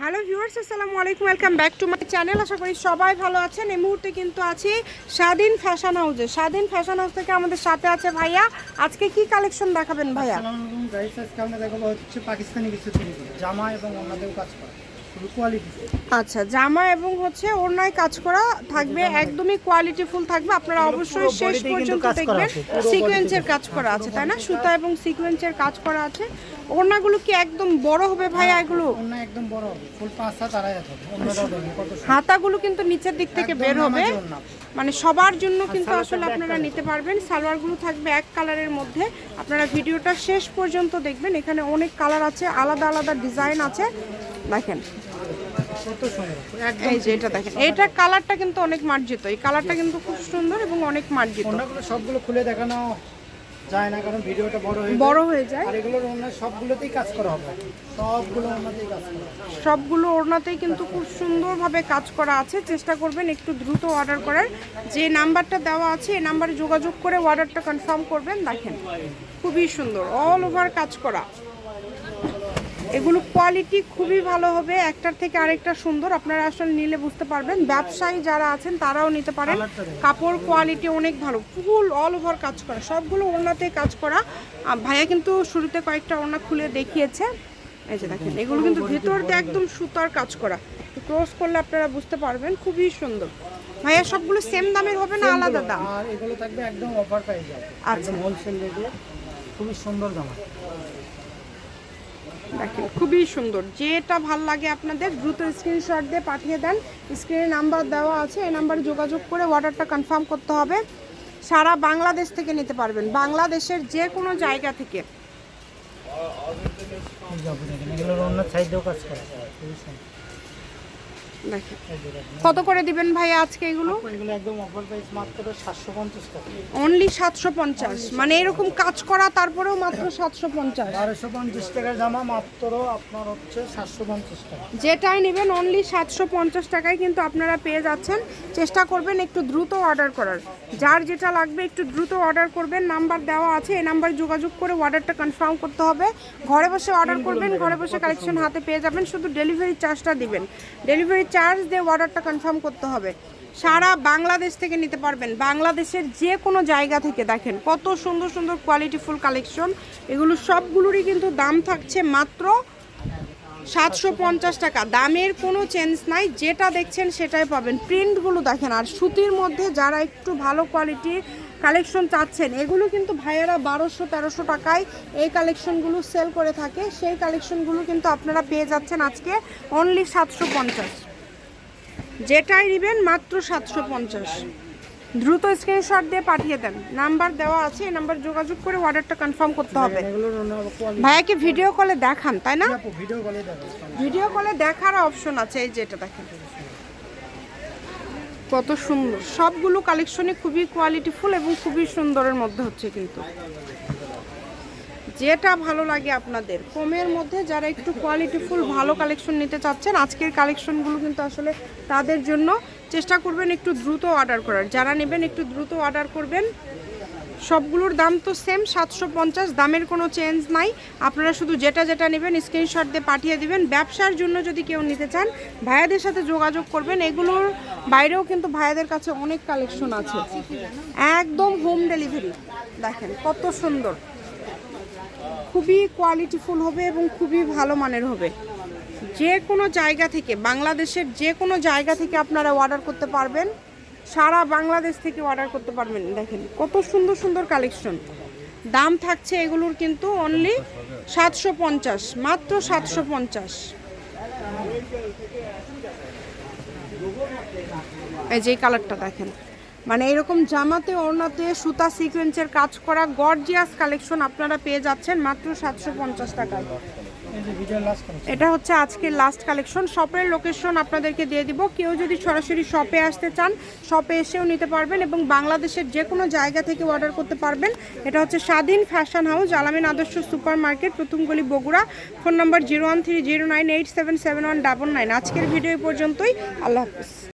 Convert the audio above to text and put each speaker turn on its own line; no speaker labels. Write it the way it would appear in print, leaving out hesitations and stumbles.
Hello viewers, আসসালামু আলাইকুম, welcome back to my channel. আশা করি সবাই ভালো আছেন। এই মুহূর্তে কিন্তু আছি স্বাধীন ফ্যাশন হাউসে। স্বাধীন ফ্যাশন হাউস থেকে আমাদের সাথে আছে ভাইয়া। আজকে কি কালেকশন দেখাবেন ভাইয়া?
আসসালামু আলাইকুম গাইস, আজকে আমরা দেখাবো হচ্ছে পাকিস্তানি কিছু চুড়ি, জামা এবং ওড়নাতেও কাজ করা, খুবই কোয়ালিটি।
আচ্ছা, জামা এবং হচ্ছে ওড়নায় কাজ করা থাকবে, একদমই কোয়ালিটিফুল থাকবে। আপনারা অবশ্যই শেষ পর্যন্ত দেখবেন। সিকোয়েন্সের কাজ করা আছে, তাই না? সুতা এবং সিকোয়েন্সের কাজ করা আছে। ওড়নাগুলো কি একদম বড় হবে ভাইয়া? এগুলো
ওড়না একদম বড় হবে, ফুল 5-7 আড়াই হাত হবে। ওড়নাটাও দেখুন কত সুন্দর।
হাতাগুলো কিন্তু নিচের দিক থেকে বের হবে, মানে সবার জন্য কিন্তু আসলে আপনারা নিতে পারবেন। সালোয়ারগুলো থাকবে এক কালারের মধ্যে। আপনারা ভিডিওটা শেষ পর্যন্ত দেখবেন। এখানে অনেক কালার আছে, আলাদা আলাদা ডিজাইন আছে। দেখেন
কত সুন্দর,
এই যে এটা দেখেন, এটা কালারটা কিন্তু অনেক মার্জিত। এই কালারটা কিন্তু খুব সুন্দর এবং অনেক মার্জিত।
ওড়নাগুলো সবগুলো খুলে দেখানো যায় না, কারণ ভিডিওটা বড় হয়ে যায়। আর এগুলোর ওড়না সবগুলোতেই কাজ করা হবে, সবগুলো ওড়নাতেই কাজ করা হবে।
সবগুলো ওড়নাতেই কিন্তু খুব সুন্দরভাবে কাজ করা আছে। চেষ্টা করবেন একটু দ্রুত অর্ডার করার। যে নাম্বারটা দেওয়া আছে এই নাম্বারে যোগাযোগ করে অর্ডারটা কনফার্ম করবেন। দেখেন খুবই সুন্দর, অল ওভার কাজ করা। এগুলো কোয়ালিটি খুবই ভালো হবে, একটার থেকে আরেকটা সুন্দর। আপনারা আসলে নিলে বুঝতে পারবেন। ব্যবসায়ী যারা আছেন তারাও নিতে পারেন। কাপড় কোয়ালিটি অনেক ভালো, ফুল অল ওভার কাজ করা, সবগুলো ওড়নাতে কাজ করা। ভাইয়া কিন্তু শুরুতে কয়েকটা ওড়না খুলে দেখিয়েছে। এই যে দেখেন, এগুলো কিন্তু ভিতর দিয়ে একদম সুতার কাজ করা। ক্রস করলে আপনারা বুঝতে পারবেন, খুবই সুন্দর। ভাইয়া সবগুলো সেম দামের হবে না আলাদা দাম?
আর এগুলো থাকবে একদম অফার প্রাইস, একদম হোলসেল রেটে, খুবই সুন্দর জামা।
দেখেন খুবই সুন্দর। যেটা ভাল লাগে আপনাদের দ্রুত স্ক্রিনশট দিয়ে পাঠিয়ে দেন। স্ক্রিনে নাম্বার দেওয়া আছে, এই নাম্বারে যোগাযোগ করে অর্ডারটা কনফার্ম করতে হবে। সারা বাংলাদেশ থেকে নিতে পারবেন, বাংলাদেশের যে কোনো জায়গা থেকে।
এগুলোর অন্য সাইডেও কাজ করা, খুবই সুন্দর।
দেখেন কত করে দিবেন ভাই আজকে এগুলো?
এগুলো একদম অফার প্রাইস, মাত্র 750 টাকা।
অনলি 750, মানে এরকম কাজ করা তারপরেও মাত্র 750।
1250 টাকার জামা মাত্র আপনার হচ্ছে 750 টাকা।
যেটাই নেবেন অনলি 750 টাকায় কিন্তু আপনারা পেয়ে যাচ্ছেন। চেষ্টা করবেন একটু দ্রুত অর্ডার করার। যার যেটা লাগবে একটু দ্রুত অর্ডার করবেন। নাম্বার দেওয়া আছে, এই নাম্বারে যোগাযোগ করে অর্ডারটা কনফার্ম করতে হবে। ঘরে বসে অর্ডার করবেন, ঘরে বসে কালেকশন হাতে পেয়ে যাবেন। শুধু ডেলিভারি চার্জটা দিবেন। ডেলিভারি চার্জ দিয়ে অর্ডারটা কনফার্ম করতে হবে। সারা বাংলাদেশ থেকে নিতে পারবেন, বাংলাদেশের যে কোনো জায়গা থেকে। দেখেন কত সুন্দর সুন্দর কোয়ালিটিফুল কালেকশন। এগুলো সবগুলোরই কিন্তু দাম থাকছে মাত্র 750 টাকা। দামের কোনো চেঞ্জ নাই, যেটা দেখছেন সেটাই পাবেন। প্রিন্টগুলো দেখেন, আর সুতির মধ্যে যারা একটু ভালো কোয়ালিটির কালেকশন চাচ্ছেন, এগুলো কিন্তু ভাইয়ারা 1200-1300 টাকায় এই কালেকশনগুলো সেল করে থাকে। সেই কালেকশনগুলো কিন্তু আপনারা পেয়ে যাচ্ছেন আজকে অনলি 750। যেটাই নেবেন মাত্র 750। দ্রুত স্ক্রিনশট দিয়ে পাঠিয়ে দেন। নাম্বার দেওয়া আছে, এই নাম্বার যোগাযোগ করে অর্ডারটা কনফার্ম করতে হবে। ভাইয়াকে ভিডিও কলে দেখান, তাই না? ভিডিও কলে দেখার অপশন আছে। এই যে এটা দেখেন কত সুন্দর। সবগুলো কালেকশনই খুবই কোয়ালিটিফুল এবং খুবই সুন্দরের মধ্যে হচ্ছে। কিন্তু যেটা ভালো লাগে আপনাদের, কমের মধ্যে যারা একটু কোয়ালিটিফুল ভালো কালেকশন নিতে চাচ্ছেন, আজকের কালেকশনগুলো কিন্তু আসলে তাদের জন্য। চেষ্টা করবেন একটু দ্রুত অর্ডার করার। যারা নেবেন একটু দ্রুত অর্ডার করবেন। সবগুলোর দাম তো সেম 750, দামের কোনো চেঞ্জ নাই। আপনারা শুধু যেটা যেটা নেবেন স্ক্রিনশট দিয়ে পাঠিয়ে দিবেন। ব্যবসার জন্য যদি কেউ নিতে চান ভাইয়াদের সাথে যোগাযোগ করবেন। এগুলোর বাইরেও কিন্তু ভাইয়াদের কাছে অনেক কালেকশন আছে, একদম হোম ডেলিভারি। দেখেন কত সুন্দর, খুবই কোয়ালিটিফুল হবে এবং খুবই ভালো মানের হবে। যে কোনো জায়গা থেকে, বাংলাদেশের যে কোনো জায়গা থেকে আপনারা অর্ডার করতে পারবেন। সারা বাংলাদেশ থেকে অর্ডার করতে পারবেন। দেখেন কত সুন্দর সুন্দর কালেকশন। দাম থাকছে এগুলোর কিন্তু অনলি 750, মাত্র 750। এই যে কালারটা দেখেন, মানে এরকম জামাতে ওড়নাতে সুতা সিকোয়েন্সের কাজ করা গর্জিয়াস কালেকশন আপনারা পেয়ে যাচ্ছেন মাত্র 750 টাকায়। এটা হচ্ছে আজকের লাস্ট কালেকশন। শপের লোকেশন আপনাদেরকে দিয়ে দিব। কেউ যদি সরাসরি শপে আসতে চান শপে এসেও নিতে পারবেন এবং বাংলাদেশের যে কোনো জায়গা থেকে অর্ডার করতে পারবেন। এটা হচ্ছে স্বাধীন ফ্যাশন হাউস, আলামিন আদর্শ সুপার মার্কেট, প্রথম গলি, বগুড়া। Phone number 01309877199। আজকের ভিডিও পর্যন্তই। আল্লাহ হাফিজ।